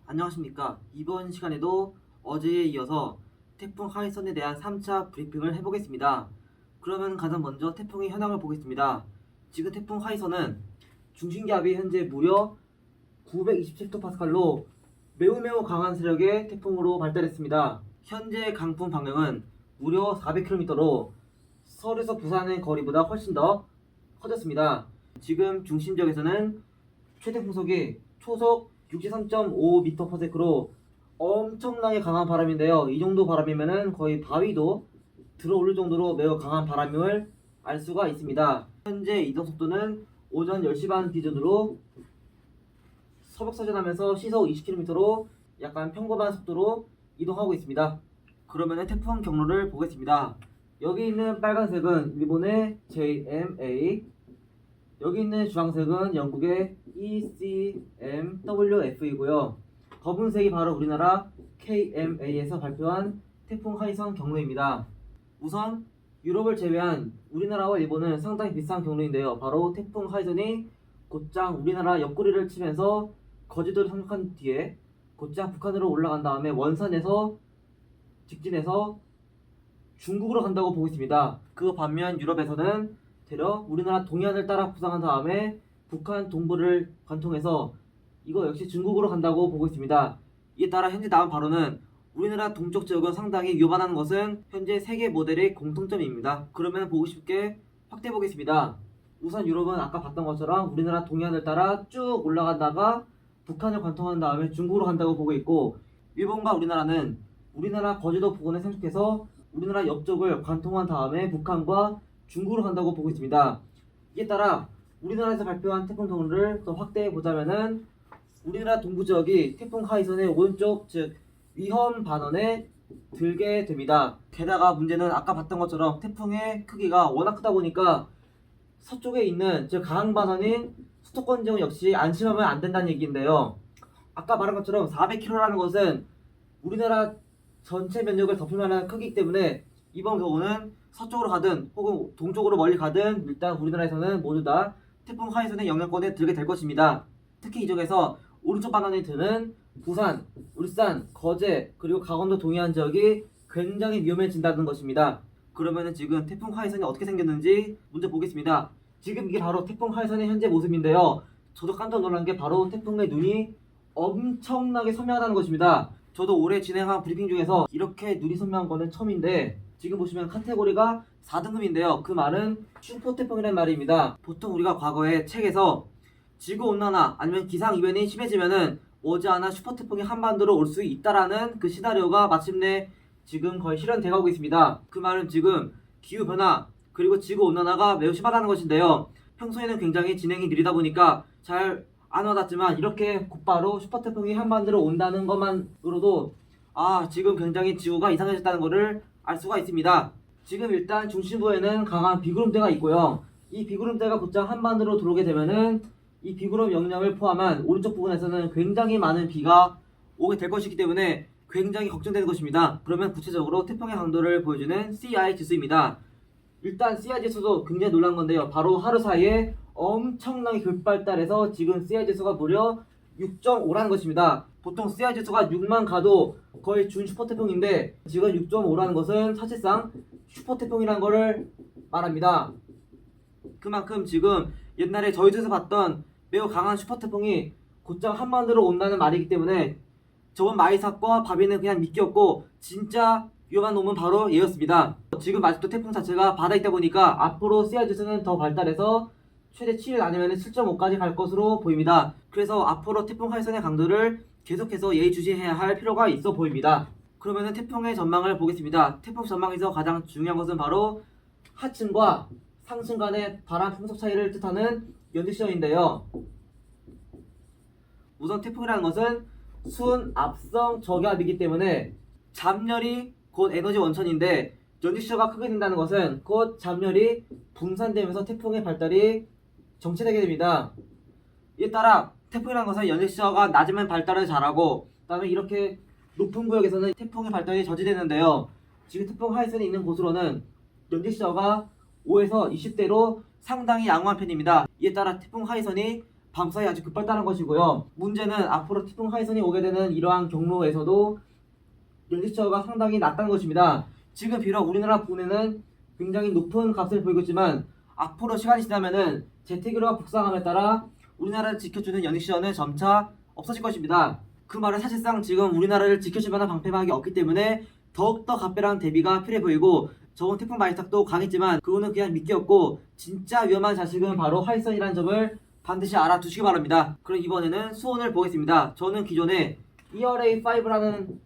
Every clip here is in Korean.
안녕하십니까. 이번 시간에도 어제에 이어서 태풍 하이선에 대한 3차 브리핑을 해보겠습니다. 그러면 가장 먼저 태풍의 현황을 보겠습니다. 지금 태풍 하이선은 중심기압이 현재 무려 927헥토파스칼로 매우 강한 세력의 태풍으로 발달했습니다. 현재 강풍 방향은 무려 400km로 서울에서 부산의 거리보다 훨씬 더 커졌습니다. 지금 중심 지역에서는 최대 풍속이 초속 63.5m/s로 엄청나게 강한 바람인데요. 이 정도 바람이면은 거의 바위도 들어올릴 정도로 매우 강한 바람임을 알 수가 있습니다. 현재 이동 속도는 오전 10시 반 기준으로 서북서전하면서 시속 20km로 약간 평범한 속도로 이동하고 있습니다. 그러면 태풍 경로를 보겠습니다. 여기 있는 빨간색은 일본의 JMA, 여기 있는 주황색은 영국의 ECMWF이고요. 검은색이 바로 우리나라 KMA에서 발표한 태풍 하이선 경로입니다. 우선 유럽을 제외한 우리나라와 일본은 상당히 비슷한 경로인데요. 바로 태풍 하이선이 곧장 우리나라 옆구리를 치면서 거제도를 상륙한 뒤에 곧장 북한으로 올라간 다음에 원산에서 직진해서 중국으로 간다고 보고 있습니다. 그 반면 유럽에서는 대략 우리나라 동해안을 따라 부상한 다음에 북한 동부를 관통해서 이거 역시 중국으로 간다고 보고 있습니다. 이에 따라 현재 나온 바로는 우리나라 동쪽 지역은 상당히 위험하다는 것은 현재 세계 모델의 공통점입니다. 그러면 보고 싶게 확대해 보겠습니다. 우선 유럽은 아까 봤던 것처럼 우리나라 동해안을 따라 쭉 올라가다가 북한을 관통한 다음에 중국으로 간다고 보고 있고, 일본과 우리나라는 우리나라 거제도 부근에 상륙해서 우리나라 옆쪽을 관통한 다음에 북한과 중국으로 간다고 보고 있습니다. 이에 따라 우리나라에서 발표한 태풍 경로를 더 확대해 보자면은 우리나라 동부 지역이 태풍 하이선의 오른쪽 즉 위험 반원에 들게 됩니다. 게다가 문제는 아까 봤던 것처럼 태풍의 크기가 워낙 크다 보니까 서쪽에 있는 즉 강한 반원인 수도권 지역 역시 안심하면 안 된다는 얘기인데요. 아까 말한 것처럼 400km라는 것은 우리나라 전체 면적을 덮을 만한 크기이기 때문에 이번 경우는 서쪽으로 가든 혹은 동쪽으로 멀리 가든 일단 우리나라에서는 모두 다 태풍 하이선의 영향권에 들게 될 것입니다. 특히 이 지역에서 오른쪽 방향에 드는 부산, 울산, 거제 그리고 강원도 동해안 지역이 굉장히 위험해진다는 것입니다. 그러면은 지금 태풍 하이선이 어떻게 생겼는지 먼저 보겠습니다. 지금 이게 바로 태풍 하이선의 현재 모습인데요. 저도 깜짝 놀란 게 바로 태풍의 눈이 엄청나게 선명하다는 것입니다. 저도 올해 진행한 브리핑 중에서 이렇게 눈이 선명한 거는 처음인데, 지금 보시면 카테고리가 4등급인데요. 그 말은 슈퍼태풍이라는 말입니다. 보통 우리가 과거에 책에서 지구온난화 아니면 기상이변이 심해지면은 머지않아 슈퍼태풍이 한반도로 올 수 있다라는 그 시나리오가 마침내 지금 거의 실현돼 가고 있습니다. 그 말은 지금 기후변화 그리고 지구온난화가 매우 심하다는 것인데요. 평소에는 굉장히 진행이 느리다 보니까 잘 안 와닿지만 이렇게 곧바로 슈퍼태풍이 한반도로 온다는 것만으로도 지금 굉장히 지구가 이상해졌다는 것을 알 수가 있습니다. 지금 일단 중심부에는 강한 비구름대가 있고요. 이 비구름대가 곧장 한반도로 들어오게 되면은 이 비구름 영역을 포함한 오른쪽 부분에서는 굉장히 많은 비가 오게 될 것이기 때문에 굉장히 걱정되는 것입니다. 그러면 구체적으로 태풍의 강도를 보여주는 CI 지수입니다. 일단 CI 지수도 굉장히 놀란 건데요. 바로 하루 사이에 엄청나게 급발달해서 지금 CI 지수가 무려 6.5라는 것입니다. 보통 CI 지수가 6만 가도 거의 준 슈퍼태풍인데 지금 6.5라는 것은 사실상 슈퍼태풍이라는 것을 말합니다. 그만큼 지금 옛날에 저희들에서 봤던 매우 강한 슈퍼태풍이 곧장 한반도로 온다는 말이기 때문에 저번 마이삭과 바비는 그냥 미끼였고 진짜 위험한 놈은 바로 얘였습니다. 지금 아직도 태풍 자체가 바다에 있다 보니까 앞으로 CI 지수는 더 발달해서 최대 7 아니면 7.5까지 갈 것으로 보입니다. 그래서 앞으로 태풍 하이선의 강도를 계속해서 예의주시해야 할 필요가 있어 보입니다. 그러면 태풍의 전망을 보겠습니다. 태풍 전망에서 가장 중요한 것은 바로 하층과 상층 간의 바람 풍속 차이를 뜻하는 연디시어인데요. 우선 태풍이라는 것은 순 합성 저기압이기 때문에 잡열이 곧 에너지 원천인데, 연디시어가 크게 된다는 것은 곧 잡열이 분산되면서 태풍의 발달이 정체되게 됩니다. 이에 따라 태풍이라는 것은 연디시어가 낮으면 발달을 잘하고 그 다음에 이렇게 높은 구역에서는 태풍의 발달이 저지되는데요. 지금 태풍 하이선이 있는 곳으로는 연디시어가 5에서 20대로 상당히 양호한 편입니다. 이에 따라 태풍 하이선이 밤사이 아주 급발달한 것이고요. 문제는 앞으로 태풍 하이선이 오게 되는 이러한 경로에서도 연식처가 상당히 낮다는 것입니다. 지금 비록 우리나라 부근에는 굉장히 높은 값을 보이고 있지만 앞으로 시간이 지나면은 제트기류가 북상함에 따라 우리나라를 지켜주는 연식시험은 점차 없어질 것입니다. 그 말은 사실상 지금 우리나라를 지켜줄 만한 방패막이 없기 때문에 더욱더 각별한 대비가 필요해 보이고, 저번 태풍 마이삭도 강했지만 그거는 그냥 미끼였고 진짜 위험한 자식은 바로 하이선이라는 점을 반드시 알아두시기 바랍니다. 그럼 이번에는 수온을 보겠습니다. 저는 기존에 ERA5라는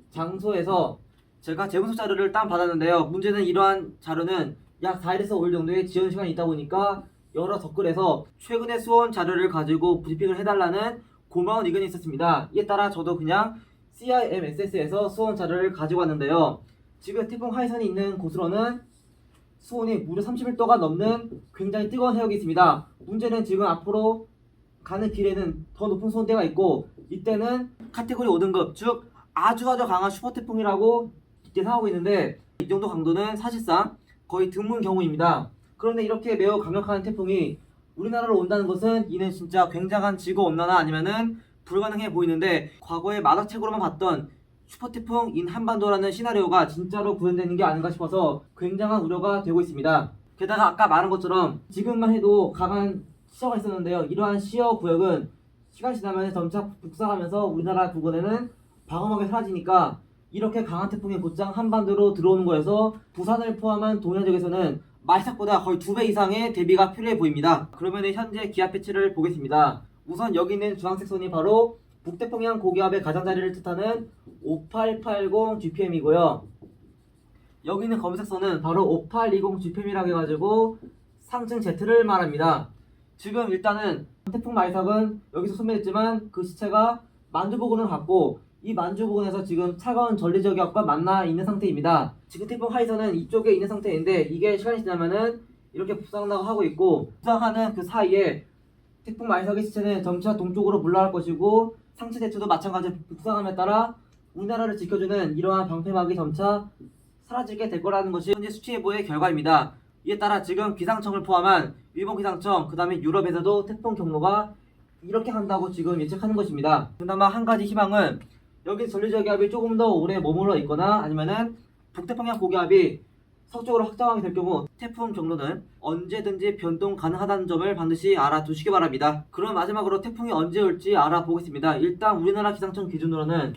장소에서 제가 재분석 자료를 다운받았는데요. 문제는 이러한 자료는 약 4일에서 5일 정도의 지연 시간이 있다 보니까 여러 댓글에서 최근의 수온 자료를 가지고 브리핑을 해달라는 고마운 의견이 있었습니다. 이에 따라 저도 그냥 CIMSS에서 수온 자료를 가지고 왔는데요. 지금 태풍 하이선이 있는 곳으로는 수온이 무려 31도가 넘는 굉장히 뜨거운 해역이 있습니다. 문제는 지금 앞으로 가는 길에는 더 높은 수온대가 있고, 이때는 카테고리 5등급 즉 아주 강한 슈퍼태풍이라고 예상하고 있는데, 이 정도 강도는 사실상 거의 드문 경우입니다. 그런데 이렇게 매우 강력한 태풍이 우리나라로 온다는 것은 이는 진짜 굉장한 지구온난화 아니면은 불가능해 보이는데, 과거의 만화책으로만 봤던 슈퍼태풍 인 한반도라는 시나리오가 진짜로 구현되는 게 아닌가 싶어서 굉장한 우려가 되고 있습니다. 게다가 아까 말한 것처럼 지금만 해도 강한 시어가 있었는데요. 이러한 시어 구역은 시간이 지나면 점차 북상하면서 우리나라 부근에는 방어막이 사라지니까 이렇게 강한 태풍이 곧장 한반도로 들어오는 거여서 부산을 포함한 동해안 지역에서는 마이삭보다 거의 2배 이상의 대비가 필요해 보입니다. 그러면 현재 기압 패치를 보겠습니다. 우선 여기 있는 주황색 선이 바로 북태평양 고기압의 가장자리를 뜻하는 5880 GPM이고요. 여기 있는 검은색 선은 바로 5820 GPM이라고 해가지고 상층 Z를 말합니다. 지금 일단은 태풍 마이삭은 여기서 소멸했지만 그 시체가 만주 부근을 갔고, 이 만주 부근에서 지금 차가운 전리저기압과 만나 있는 상태입니다. 지금 태풍 하이선은 이쪽에 있는 상태인데 이게 시간이 지나면은 이렇게 북상하고 하고 있고, 북상하는 그 사이에 태풍 마이삭의 시체는 점차 동쪽으로 물러갈 것이고, 상체 대추도 마찬가지로 북상함에 따라 우리나라를 지켜주는 이러한 방패막이 점차 사라지게 될 거라는 것이 현재 수치예보의 결과입니다. 이에 따라 지금 기상청을 포함한 일본 기상청, 그 다음에 유럽에서도 태풍 경로가 이렇게 간다고 지금 예측하는 것입니다. 그나마 한 가지 희망은 여기 전리저기압이 조금 더 오래 머물러 있거나 아니면은 북태평양 고기압이 서쪽으로 확장하게 될 경우 태풍 경로는 언제든지 변동 가능하다는 점을 반드시 알아두시기 바랍니다. 그럼 마지막으로 태풍이 언제 올지 알아보겠습니다. 일단 우리나라 기상청 기준으로는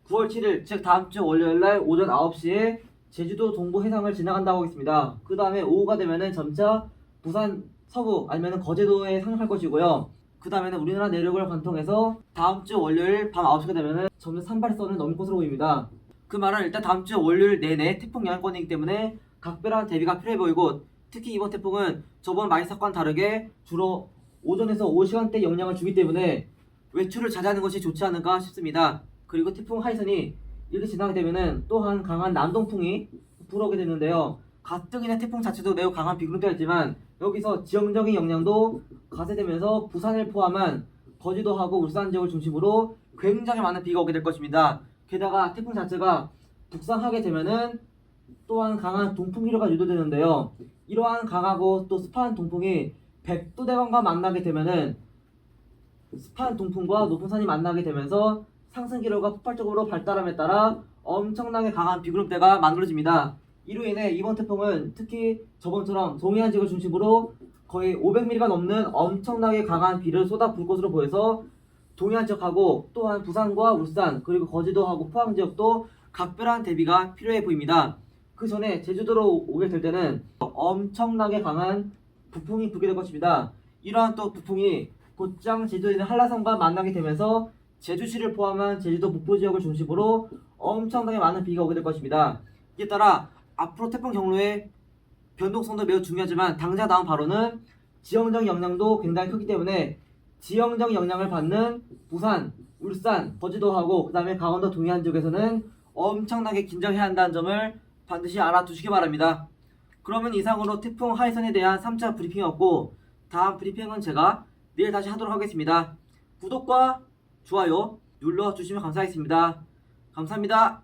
9월 7일 즉 다음주 월요일날 오전 9시에 제주도 동부 해상을 지나간다고 하겠습니다. 그 다음에 오후가 되면은 점차 부산 서부 아니면 거제도에 상륙할 것이고요. 그 다음에는 우리나라 내륙을 관통해서 다음주 월요일 밤 9시가 되면은 점점 산발선을 넘을 것으로 보입니다. 그 말은 일단 다음주 월요일 내내 태풍 영향권이기 때문에 각별한 대비가 필요해 보이고, 특히 이번 태풍은 저번 마이삭과는 다르게 주로 오전에서 오후 시간대 영향을 주기 때문에 외출을 자제하는 것이 좋지 않을까 싶습니다. 그리고 태풍 하이선이 이렇게 지나게 되면은 또한 강한 남동풍이 불어오게 되는데요. 가뜩이나 태풍 자체도 매우 강한 비구름대가 있지만 여기서 지형적인 영향도 가세되면서 부산을 포함한 거제도하고 울산 지역을 중심으로 굉장히 많은 비가 오게 될 것입니다. 게다가 태풍 자체가 북상하게 되면은 또한 강한 동풍기류가 유도되는데요. 이러한 강하고 또 습한 동풍이 백두대간과 만나게 되면은 습한 동풍과 높은 산이 만나게 되면서 상승기류가 폭발적으로 발달함에 따라 엄청나게 강한 비구름대가 만들어집니다. 이로 인해 이번 태풍은 특히 저번처럼 동해안 지역을 중심으로 거의 500mm가 넘는 엄청나게 강한 비를 쏟아부을 것으로 보여서 동해안 지역하고 또한 부산과 울산 그리고 거제도하고 포항 지역도 각별한 대비가 필요해 보입니다. 그 전에 제주도로 오게 될 때는 엄청나게 강한 북풍이 불게 될 것입니다. 이러한 또 북풍이 곧장 제주도에 있는 한라산과 만나게 되면서 제주시를 포함한 제주도 북부 지역을 중심으로 엄청나게 많은 비가 오게 될 것입니다. 이에 따라 앞으로 태풍 경로의 변동성도 매우 중요하지만 당장 나온 바로는 지형적 영향도 굉장히 크기 때문에 지형적 영향을 받는 부산, 울산, 거제도하고 그 다음에 강원도 동해안 지역에서는 엄청나게 긴장해야 한다는 점을 반드시 알아두시기 바랍니다. 그러면 이상으로 태풍 하이선에 대한 3차 브리핑이었고, 다음 브리핑은 제가 내일 다시 하도록 하겠습니다. 구독과 좋아요 눌러주시면 감사하겠습니다. 감사합니다.